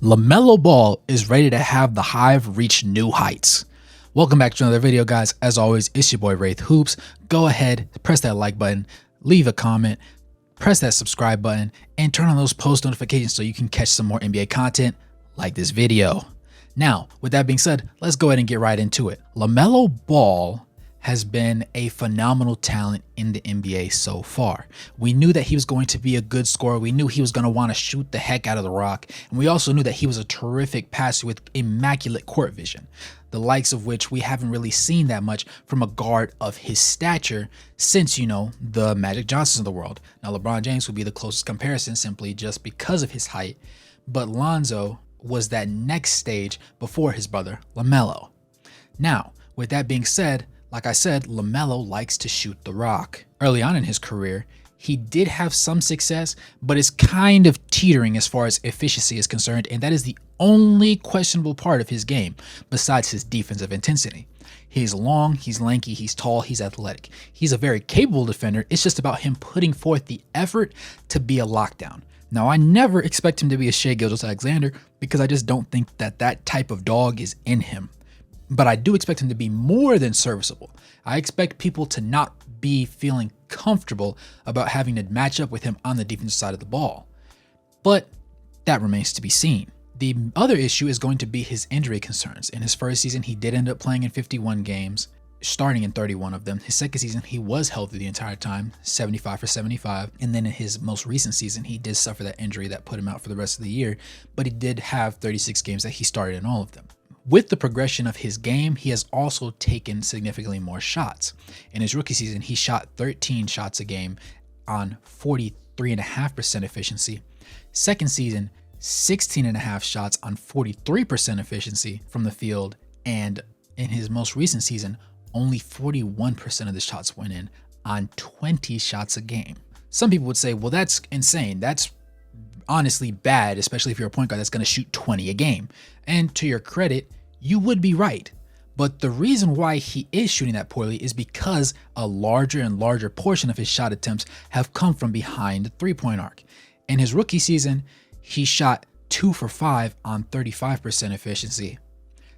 Lamelo Ball is ready to have the Hive reach new heights. Welcome back to another video, guys. As always, it's your boy Wraith Hoops. Go ahead, press that like button, leave a comment, press that subscribe button, and turn on those post notifications so you can catch some more NBA content like this video. Now, with that being said, let's go ahead and get right into it. Lamelo Ball has been a phenomenal talent in the NBA so far. We knew that he was going to be a good scorer. We knew he was going to want to shoot the heck out of the rock. And we also knew that he was a terrific passer with immaculate court vision, the likes of which we haven't really seen that much from a guard of his stature since, the Magic Johnsons of the world. Now, LeBron James would be the closest comparison simply just because of his height, but Lonzo was that next stage before his brother, LaMelo. Now, with that being said, like I said, LaMelo likes to shoot the rock. Early on in his career, he did have some success, but is kind of teetering as far as efficiency is concerned, and that is the only questionable part of his game, besides his defensive intensity. He's long, he's lanky, he's tall, he's athletic. He's a very capable defender. It's just about him putting forth the effort to be a lockdown. Now, I never expect him to be a Shai Gilgeous-Alexander because I just don't think that type of dog is in him. But I do expect him to be more than serviceable. I expect people to not be feeling comfortable about having to match up with him on the defensive side of the ball. But that remains to be seen. The other issue is going to be his injury concerns. In his first season, he did end up playing in 51 games, starting in 31 of them. His second season, he was healthy the entire time, 75 for 75. And then in his most recent season, he did suffer that injury that put him out for the rest of the year, but he did have 36 games that he started in all of them. With the progression of his game, he has also taken significantly more shots. In his rookie season, he shot 13 shots a game on 43.5% efficiency. Second season, 16.5 shots on 43% efficiency from the field. And in his most recent season, only 41% of the shots went in on 20 shots a game. Some people would say, well, that's insane. That's honestly bad, especially if you're a point guard that's going to shoot 20 a game. And to your credit, you would be right. But the reason why he is shooting that poorly is because a larger and larger portion of his shot attempts have come from behind the three-point arc. In his rookie season, he shot 2 for 5 on 35% efficiency.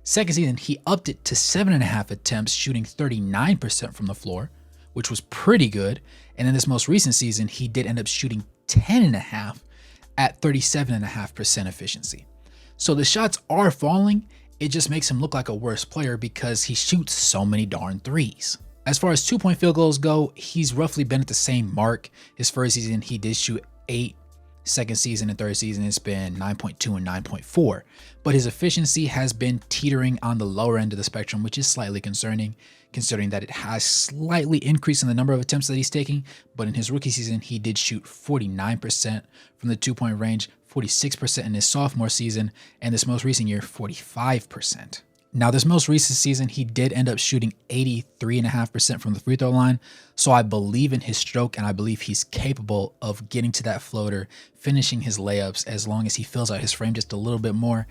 Second season, he upped it to 7.5 attempts, shooting 39% from the floor, which was pretty good. And in this most recent season, he did end up shooting 10.5 at 37.5% efficiency. So the shots are falling. It just makes him look like a worse player because he shoots so many darn threes. As far as 2-point field goals go, he's roughly been at the same mark. His first season, he did shoot 8. Second season and third season, it's been 9.2 and 9.4. But his efficiency has been teetering on the lower end of the spectrum, which is slightly concerning, considering that it has slightly increased in the number of attempts that he's taking. But in his rookie season, he did shoot 49% from the 2-point range, 46% in his sophomore season, and this most recent year, 45%. Now, this most recent season, he did end up shooting 83.5% from the free throw line. So I believe in his stroke, and I believe he's capable of getting to that floater, finishing his layups as long as he fills out his frame just a little bit more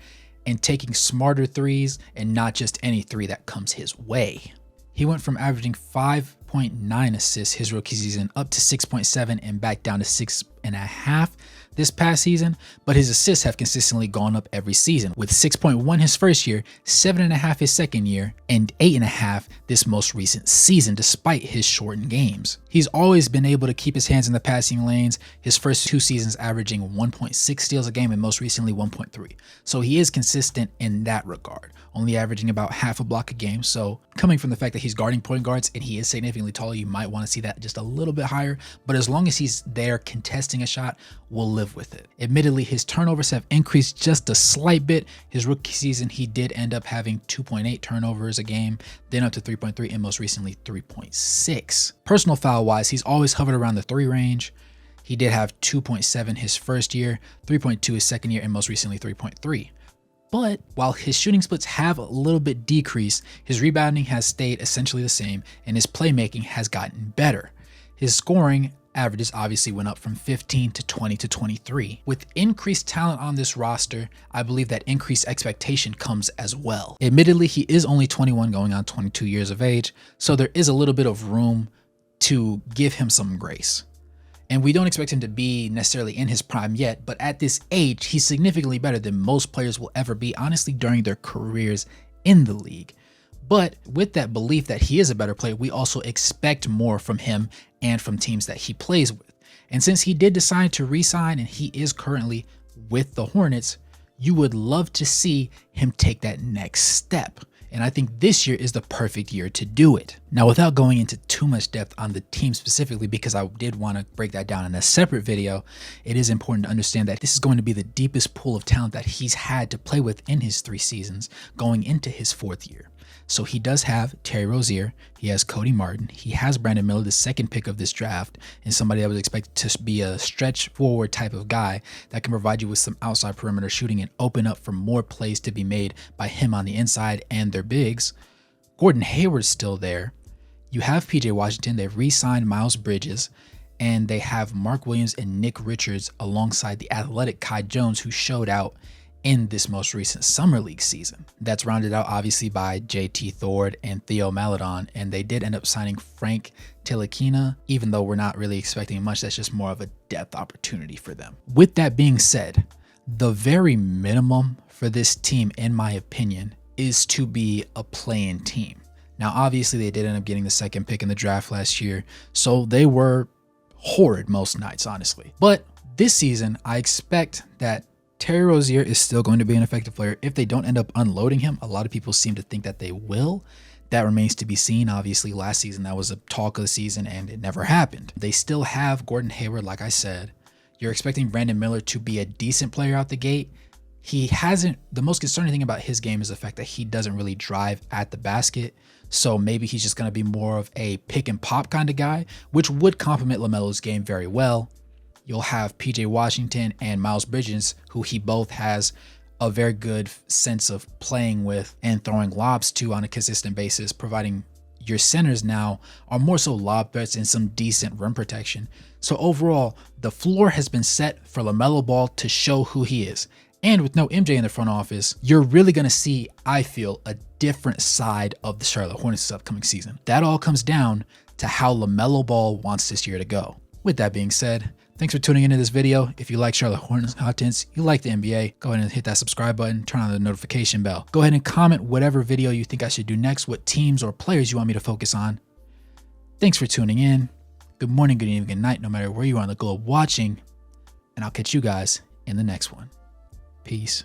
and taking smarter threes and not just any three that comes his way. He went from averaging 5.9 assists his rookie season up to 6.7 and back down to 6.5 this past season, but his assists have consistently gone up every season, with 6.1 his first year, 7.5 his second year, and 8.5 this most recent season, despite his shortened games. He's always been able to keep his hands in the passing lanes, his first 2 seasons averaging 1.6 steals a game and most recently 1.3. So he is consistent in that regard, only averaging about half a block a game. So coming from the fact that he's guarding point guards and he is significantly taller, you might want to see that just a little bit higher, but as long as he's there contesting a shot, we'll live with it. Admittedly, his turnovers have increased just a slight bit. His rookie season, he did end up having 2.8 turnovers a game, then up to 3.3, and most recently 3.6. Personal foul wise, he's always hovered around the 3 range. He did have 2.7 his first year, 3.2 his second year, and most recently 3.3. But while his shooting splits have a little bit decreased, his rebounding has stayed essentially the same, and his playmaking has gotten better. His scoring averages obviously went up from 15 to 20 to 23. With increased talent on this roster, I believe that increased expectation comes as well. Admittedly, he is only 21 going on 22 years of age, so there is a little bit of room to give him some grace. And we don't expect him to be necessarily in his prime yet, but at this age, he's significantly better than most players will ever be, honestly, during their careers in the league. But with that belief that he is a better player, we also expect more from him and from teams that he plays with. And since he did decide to re-sign and he is currently with the Hornets, you would love to see him take that next step. And I think this year is the perfect year to do it. Now, without going into too much depth on the team specifically, because I did want to break that down in a separate video, it is important to understand that this is going to be the deepest pool of talent that he's had to play with in his 3 seasons going into his 4th year. So he does have Terry Rozier, he has Cody Martin, he has Brandon Miller, the 2nd pick of this draft, and somebody that was expected to be a stretch forward type of guy that can provide you with some outside perimeter shooting and open up for more plays to be made by him on the inside and their bigs. Gordon Hayward's still there. You have PJ Washington, they've re-signed Miles Bridges, and they have Mark Williams and Nick Richards alongside the athletic Kai Jones, who showed out in this most recent Summer League season. That's rounded out obviously by JT Thord and Theo Maledon, and they did end up signing Frank Ntilikina, even though we're not really expecting much. That's just more of a depth opportunity for them. With that being said, the very minimum for this team, in my opinion, is to be a play-in team. Now, obviously, they did end up getting the 2nd pick in the draft last year, so they were horrid most nights, honestly. But this season, I expect that Terry Rozier is still going to be an effective player. If they don't end up unloading him, a lot of people seem to think that they will. That remains to be seen. Obviously, last season, that was a talk of the season, and it never happened. They still have Gordon Hayward, like I said. You're expecting Brandon Miller to be a decent player out the gate. He hasn't, the most concerning thing about his game is the fact that he doesn't really drive at the basket. So maybe he's just going to be more of a pick and pop kind of guy, which would complement LaMelo's game very well. You'll have PJ Washington and Miles Bridges, who he both has a very good sense of playing with and throwing lobs to on a consistent basis, providing your centers now are more so lob threats and some decent rim protection. So overall, the floor has been set for LaMelo Ball to show who he is. And with no MJ in the front office, you're really going to see, I feel, a different side of the Charlotte Hornets this upcoming season. That all comes down to how LaMelo Ball wants this year to go. With that being said, thanks for tuning into this video. If you like Charlotte Hornets contents, you like the NBA, go ahead and hit that subscribe button, turn on the notification bell. Go ahead and comment whatever video you think I should do next, what teams or players you want me to focus on. Thanks for tuning in. Good morning, good evening, good night, no matter where you are on the globe watching. And I'll catch you guys in the next one. Peace.